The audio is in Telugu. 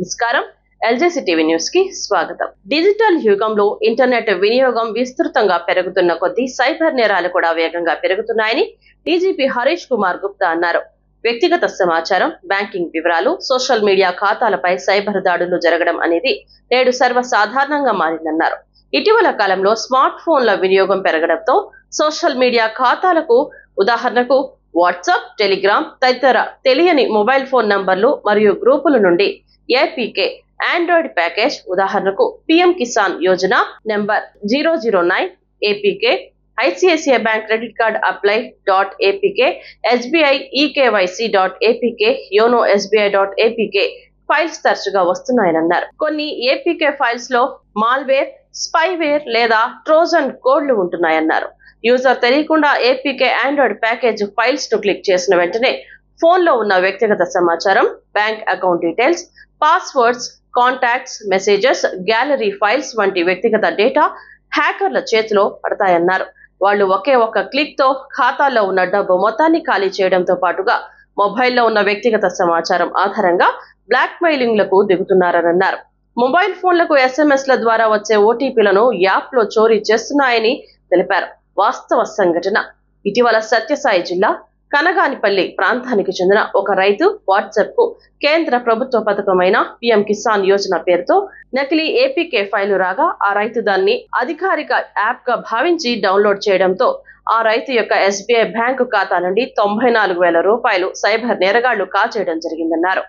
నమస్కారం ఎల్జేసీ టీవీ న్యూస్ కి స్వాగతం. డిజిటల్ యుగంలో ఇంటర్నెట్ వినియోగం విస్తృతంగా పెరుగుతున్న కొద్దీ సైబర్ నేరాలు కూడా వేగంగా పెరుగుతున్నాయని డీజీపీ హరీష్ కుమార్ గుప్తా అన్నారు. వ్యక్తిగత సమాచారం, బ్యాంకింగ్ వివరాలు, సోషల్ మీడియా ఖాతాలపై సైబర్ దాడులు జరగడం అనేది నేడు సర్వసాధారణంగా మారిందన్నారు. ఇటీవల కాలంలో స్మార్ట్ ఫోన్ల వినియోగం పెరగడంతో సోషల్ మీడియా ఖాతాలకు ఉదాహరణకు వాట్సాప్, టెలిగ్రామ్ తదితర తెలియని మొబైల్ ఫోన్ నంబర్లు మరియు గ్రూపుల నుండి ఏపీకే ఆండ్రాయిడ్ ప్యాకేజ్ ఉదాహరణకు PM Kisan Yojana number 009 APK, ICICI bank credit card apply .apk, SBI eKYC.apk, YONO SBI.apk files తరచుగా వస్తున్నాయన్నారు. కొన్ని ఏపీకే ఫైల్స్ లో మాల్వేర్, స్పైవేర్ లేదా ట్రోజన్ కోడ్లు ఉంటున్నాయన్నారు. యూజర్ తెలియకుండా ఏపీకే ఆండ్రాయిడ్ ప్యాకేజ్ ఫైల్స్ ను క్లిక్ చేసిన వెంటనే ఫోన్ లో ఉన్న వ్యక్తిగత సమాచారం, bank account details, passwords, contacts, messages, gallery files వంటి వ్యక్తిగత డేటా హ్యాకర్ల చేతిలో పడతాయన్నారు. వాళ్ళు ఒకే ఒక్క క్లిక్ తో ఖాతాల్లో ఉన్న డబ్బు మొత్తాన్ని ఖాళీ చేయడంతో పాటుగా మొబైల్లో ఉన్న వ్యక్తిగత సమాచారం ఆధారంగా బ్లాక్ మెయిలింగ్లకు దిగుతున్నారన్నారు. మొబైల్ ఫోన్లకు ఎస్ఎంఎస్ల ద్వారా వచ్చే ఓటీపీలను యాప్ లో చోరీ చేస్తున్నాయని తెలిపారు. వాస్తవ సంఘటన ఇటీవల సత్యసాయి జిల్లా కనగానిపల్లి ప్రాంతానికి చెందిన ఒక రైతు వాట్సాప్ కు కేంద్ర ప్రభుత్వ పథకమైన పీఎం కిసాన్ యోజన పేరుతో నకిలీ ఏపీకే ఫైలు రాగా ఆ రైతు దాన్ని అధికారిక యాప్ గా భావించి డౌన్లోడ్ చేయడంతో ఆ రైతు యొక్క ఎస్బీఐ బ్యాంకు ఖాతా నుండి 94,000 రూపాయలు సైబర్ నేరగాళ్లు కాజేయడం జరిగిందన్నారు.